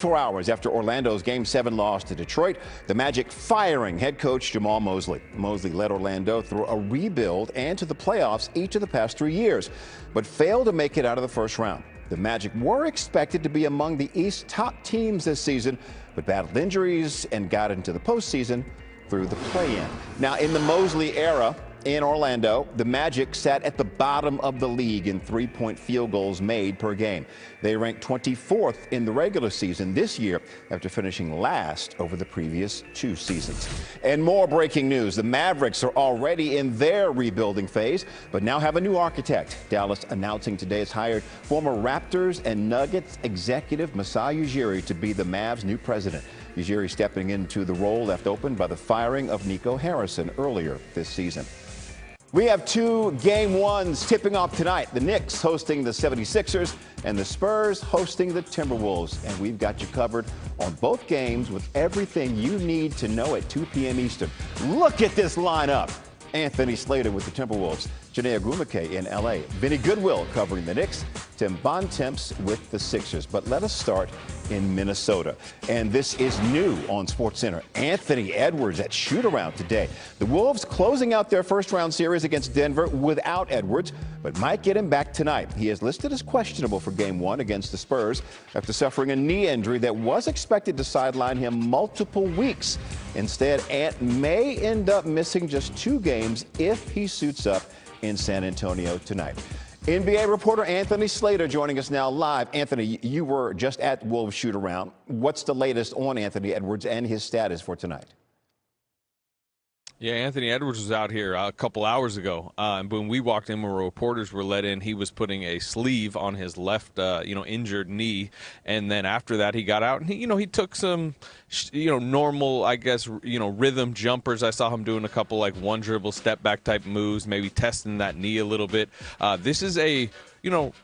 4 hours after Orlando's Game 7 loss to Detroit, the Magic firing head coach Jamal Mosley. Mosley led Orlando through a rebuild and to the playoffs each of the past 3 years, but failed to make it out of the first round. The Magic were expected to be among the East's top teams this season, but battled injuries and got into the postseason through the play-in. Now, in the Mosley era in Orlando, the Magic sat at the bottom of the league in three-point field goals made per game. They ranked 24th in the regular season this year after finishing last over the previous 2 seasons. And more breaking news. The Mavericks are already in their rebuilding phase, but now have a new architect. Dallas announcing today it's hired former Raptors and Nuggets executive Masai Ujiri to be the Mavs' new president. Ujiri stepping into the role left open by the firing of Nico Harrison earlier this season. We have 2 Game 1s tipping off tonight. The Knicks hosting the 76ers and the Spurs hosting the Timberwolves. And we've got you covered on both games with everything you need to know at 2 p.m. Eastern. Look at this lineup. Anthony Slater with the Timberwolves, Janae Agumake in L.A., Vinny Goodwill covering the Knicks, Tim Bontemps with the Sixers. But let us start in Minnesota. And this is new on SportsCenter. Anthony Edwards at shoot-around today. The Wolves closing out their first-round series against Denver without Edwards, but might get him back tonight. He is listed as questionable for Game 1 against the Spurs after suffering a knee injury that was expected to sideline him multiple weeks. Instead, Ant may end up missing just 2 games if he suits up in San Antonio tonight. NBA reporter Anthony Slater joining us now live. Anthony, you were just at Wolves shoot-around. What's the latest on Anthony Edwards and his status for tonight? Yeah, Anthony Edwards was out here a couple hours ago, and when we walked in, when reporters were let in, he was putting a sleeve on his left, injured knee, and then after that, he got out and he took some, normal, I guess, rhythm jumpers. I saw him doing a couple like one dribble step back type moves, maybe testing that knee a little bit. This is a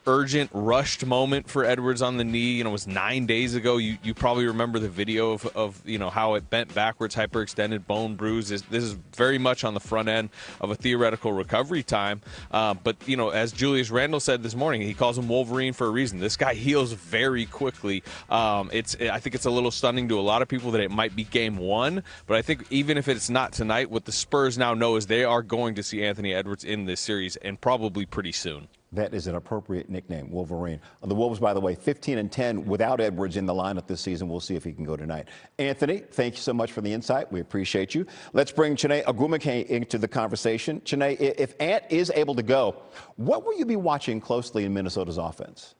urgent, rushed moment for Edwards on the knee. It was 9 days ago. You probably remember the video of how it bent backwards, hyperextended bone bruise. This is very much on the front end of a theoretical recovery time. But, as Julius Randle said this morning, he calls him Wolverine for a reason. This guy heals very quickly. I think it's a little stunning to a lot of people that it might be Game 1. But I think even if it's not tonight, what the Spurs now know is they are going to see Anthony Edwards in this series, and probably pretty soon. That is an appropriate nickname, Wolverine. The Wolves, by the way, 15-10 without Edwards in the lineup this season. We'll see if he can go tonight. Anthony, thank you so much for the insight. We appreciate you. Let's bring Janae Agumake into the conversation. Janae, if Ant is able to go, what will you be watching closely in Minnesota's offense?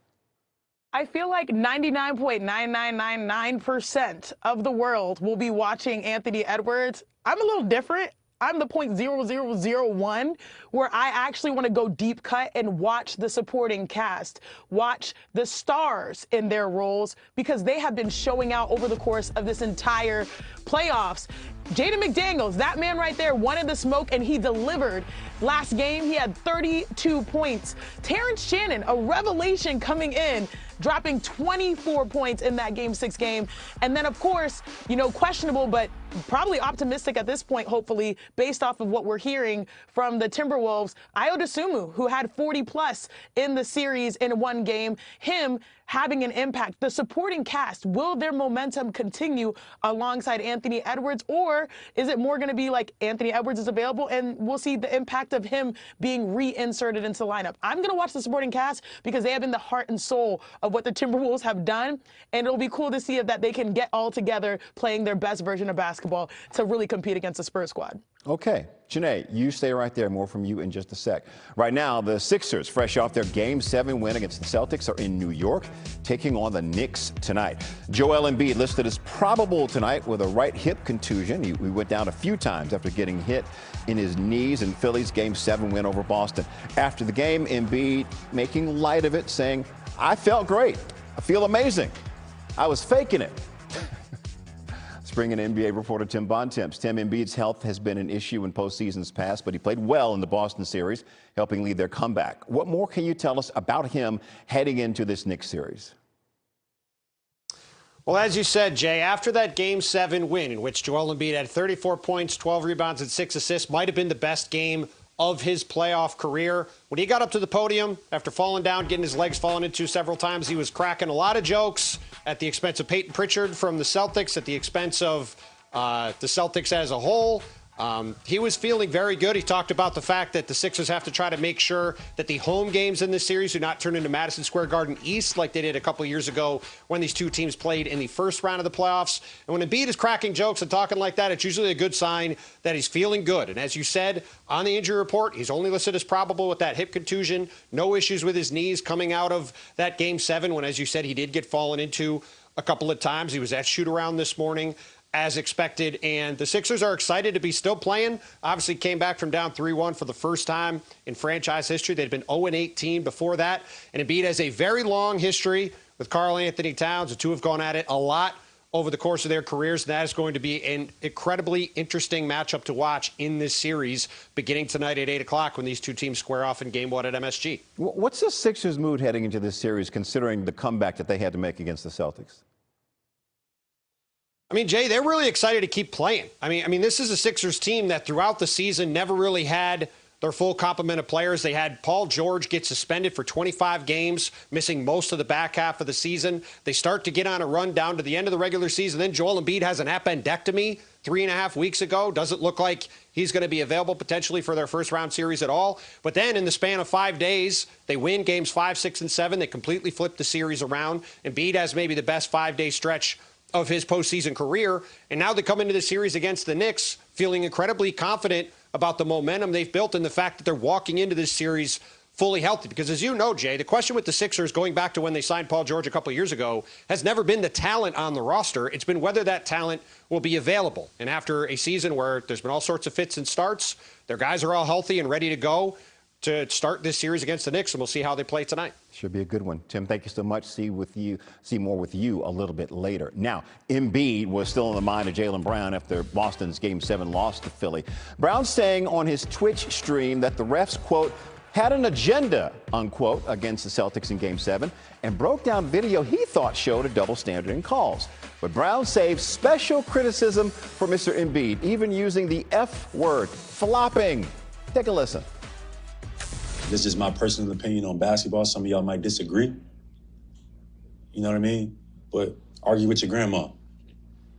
I feel like 99.9999% of the world will be watching Anthony Edwards. I'm a little different. I'm the 0.0001 where I actually want to go deep cut and watch the supporting cast, watch the stars in their roles, because they have been showing out over the course of this entire playoffs. Jaden McDaniels, that man right there, wanted the smoke, and he delivered. Last game, he had 32 points. Terrence Shannon, a revelation coming in, dropping 24 points in that Game 6 game. And then, of course, questionable, but probably optimistic at this point, hopefully, based off of what we're hearing from the Timberwolves, Ayo Dosunmu, who had 40-plus in the series in one game, him having an impact. The supporting cast, will their momentum continue alongside Anthony Edwards, or is it more going to be like Anthony Edwards is available and we'll see the impact of him being reinserted into the lineup? I'm going to watch the supporting cast because they have been the heart and soul of what the Timberwolves have done, and it'll be cool to see if that they can get all together playing their best version of basketball to really compete against the Spurs squad. Okay. Janae, you stay right there. More from you in just a sec. Right now, the Sixers, fresh off their Game 7 win against the Celtics, are in New York, taking on the Knicks tonight. Joel Embiid listed as probable tonight with a right hip contusion. He went down a few times after getting hit in his knees in Philly's Game 7 win over Boston. After the game, Embiid making light of it, saying, "I felt great. I feel amazing. I was faking it." Bringing in NBA reporter Tim Bontemps. Tim, Embiid's health has been an issue in postseasons past, but he played well in the Boston series, helping lead their comeback. What more can you tell us about him heading into this Knicks series? Well, as you said, Jay, after that Game 7 win in which Joel Embiid had 34 points, 12 rebounds, and 6 assists, might have been the best game of his playoff career. When he got up to the podium after falling down, getting his legs fallen into several times, he was cracking a lot of jokes, at the expense of Peyton Pritchard from the Celtics, at the expense of the Celtics as a whole. He was feeling very good. He talked about the fact that the Sixers have to try to make sure that the home games in this series do not turn into Madison Square Garden East like they did a couple of years ago when these two teams played in the first round of the playoffs. And when Embiid is cracking jokes and talking like that, it's usually a good sign that he's feeling good. And as you said, on the injury report, he's only listed as probable with that hip contusion. No issues with his knees coming out of that Game 7 when, as you said, he did get fallen into a couple of times. He was at shoot-around this morning, as expected, and the Sixers are excited to be still playing. Obviously came back from down 3-1 for the first time in franchise history. They'd been 0-18 before that, and Embiid has a very long history with Karl Anthony Towns. The two have gone at it a lot over the course of their careers, and that is going to be an incredibly interesting matchup to watch in this series beginning tonight at 8 o'clock when these two teams square off in Game 1 at MSG. What's the Sixers' mood heading into this series, considering the comeback that they had to make against the Celtics? I mean, Jay, they're really excited to keep playing. I mean, this is a Sixers team that throughout the season never really had their full complement of players. They had Paul George get suspended for 25 games, missing most of the back half of the season. They start to get on a run down to the end of the regular season. Then Joel Embiid has an appendectomy 3.5 weeks ago. Doesn't look like he's going to be available potentially for their first round series at all. But then in the span of 5 days, they win games 5, 6, and 7. They completely flip the series around. Embiid has maybe the best 5-day stretch of his postseason career. And now they come into the series against the Knicks feeling incredibly confident about the momentum they've built and the fact that they're walking into this series fully healthy. Because as you know, Jay, the question with the Sixers going back to when they signed Paul George a couple of years ago has never been the talent on the roster. It's been whether that talent will be available. And after a season where there's been all sorts of fits and starts, their guys are all healthy and ready to go to start this series against the Knicks, and we'll see how they play tonight. Should be a good one. Tim, thank you so much. See more with you a little bit later. Now, Embiid was still in the mind of Jalen Brown after Boston's Game 7 loss to Philly. Brown saying on his Twitch stream that the refs, quote, had an agenda, unquote, against the Celtics in Game 7 and broke down video he thought showed a double standard in calls. But Brown saved special criticism for Mr. Embiid, even using the F word, flopping. Take a listen. This is my personal opinion on basketball. Some of y'all might disagree. You know what I mean? But argue with your grandma.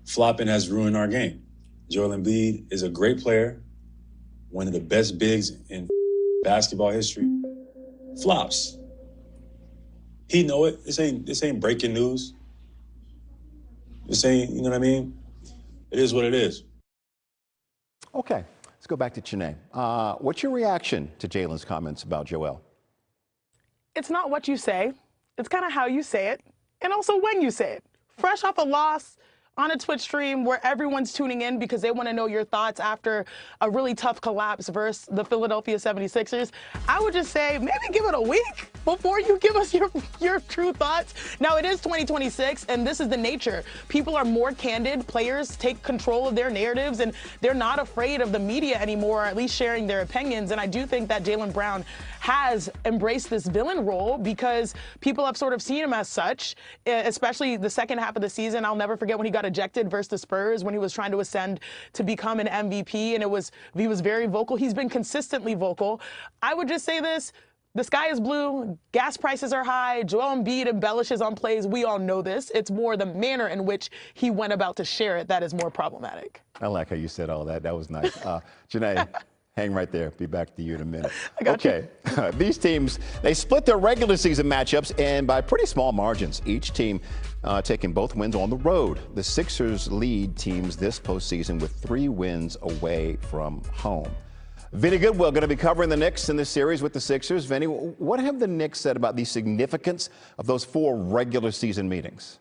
Flopping has ruined our game. Joel Embiid is a great player, one of the best bigs in basketball history. Flops. He know it. This ain't breaking news. This ain't, you know what I mean? It is what it is. Okay. Let's go back to Chene. What's your reaction to Jalen's comments about Joel? It's not what you say. It's kind of how you say it, and also when you say it. Fresh off a loss on a Twitch stream where everyone's tuning in because they want to know your thoughts after a really tough collapse versus the Philadelphia 76ers, I would just say maybe give it a week before you give us your true thoughts. Now, it is 2026, and this is the nature. People are more candid. Players take control of their narratives, and they're not afraid of the media anymore, or at least sharing their opinions. And I do think that Jalen Brown has embraced this villain role because people have sort of seen him as such, especially the second half of the season. I'll never forget when he got ejected versus the Spurs when he was trying to ascend to become an MVP, and he was very vocal. He's been consistently vocal. I would just say this. The sky is blue, gas prices are high, Joel Embiid embellishes on plays. We all know this. It's more the manner in which he went about to share it that is more problematic. I like how you said all that. That was nice. Janae, hang right there. Be back to you in a minute. I got you. These teams, they split their regular season matchups and by pretty small margins. Each team taking both wins on the road. The Sixers lead teams this postseason with 3 wins away from home. Vinny Goodwill going to be covering the Knicks in this series with the Sixers. Vinny, what have the Knicks said about the significance of those 4 regular season meetings?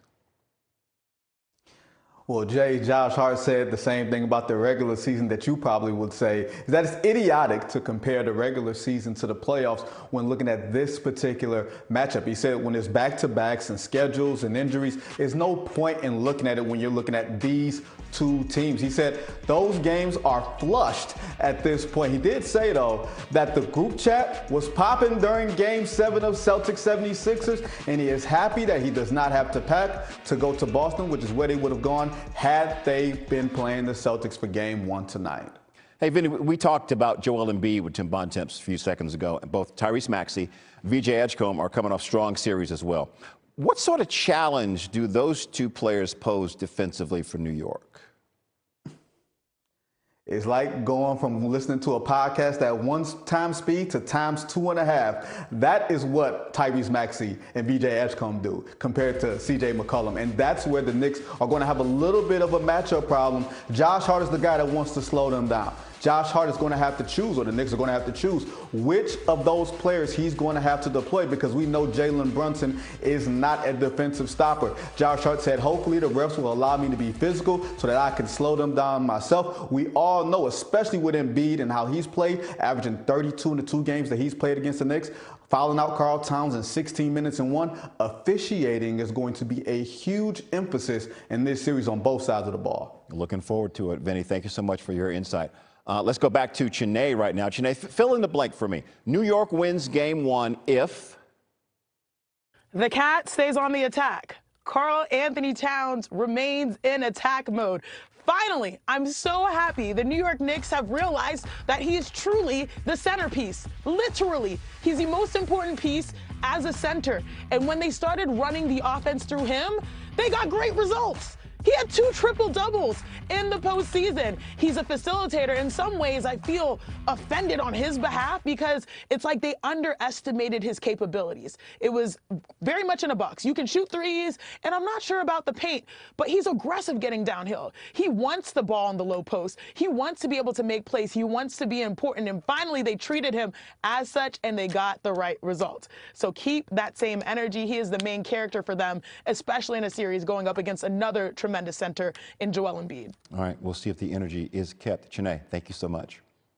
Well, Jay, Josh Hart said the same thing about the regular season that you probably would say, is that it's idiotic to compare the regular season to the playoffs when looking at this particular matchup. He said when there's back-to-backs and schedules and injuries, there's no point in looking at it when you're looking at these 2 teams. He said those games are flushed at this point. He did say, though, that the group chat was popping during Game 7 of Celtics 76ers, and he is happy that he does not have to pack to go to Boston, which is where they would have gone had they been playing the Celtics for Game 1 tonight. Hey, Vinny, we talked about Joel Embiid with Tim Bontemps a few seconds ago, and both Tyrese Maxey, VJ Edgecombe are coming off strong series as well. What sort of challenge do those two players pose defensively for New York? It's like going from listening to a podcast at 1 speed to times 2.5. That is what Tyrese Maxey and VJ Edgecombe do compared to CJ McCollum. And that's where the Knicks are going to have a little bit of a matchup problem. Josh Hart is the guy that wants to slow them down. Josh Hart is going to have to choose, or the Knicks are going to have to choose, which of those players he's going to have to deploy, because we know Jalen Brunson is not a defensive stopper. Josh Hart said, hopefully the refs will allow me to be physical so that I can slow them down myself. We all know, especially with Embiid and how he's played, averaging 32 in the 2 games that he's played against the Knicks, fouling out Karl Towns in 16 minutes and 1, officiating is going to be a huge emphasis in this series on both sides of the ball. Looking forward to it. Vinny, thank you so much for your insight. Let's go back to Chiney right now. Chiney, fill in the blank for me. New York wins game 1 if the Cat stays on the attack. Karl Anthony Towns remains in attack mode. Finally, I'm so happy the New York Knicks have realized that he is truly the centerpiece. Literally, he's the most important piece as a center. And when they started running the offense through him, they got great results. He had 2 triple-doubles in the postseason. He's a facilitator. In some ways, I feel offended on his behalf because it's like they underestimated his capabilities. It was very much in a box. You can shoot threes, and I'm not sure about the paint, but he's aggressive getting downhill. He wants the ball in the low post. He wants to be able to make plays. He wants to be important. And finally, they treated him as such, and they got the right result. So keep that same energy. He is the main character for them, especially in a series going up against another tremendous center in Joel Embiid. All right, we'll see if the energy is kept. Chiney, thank you so much.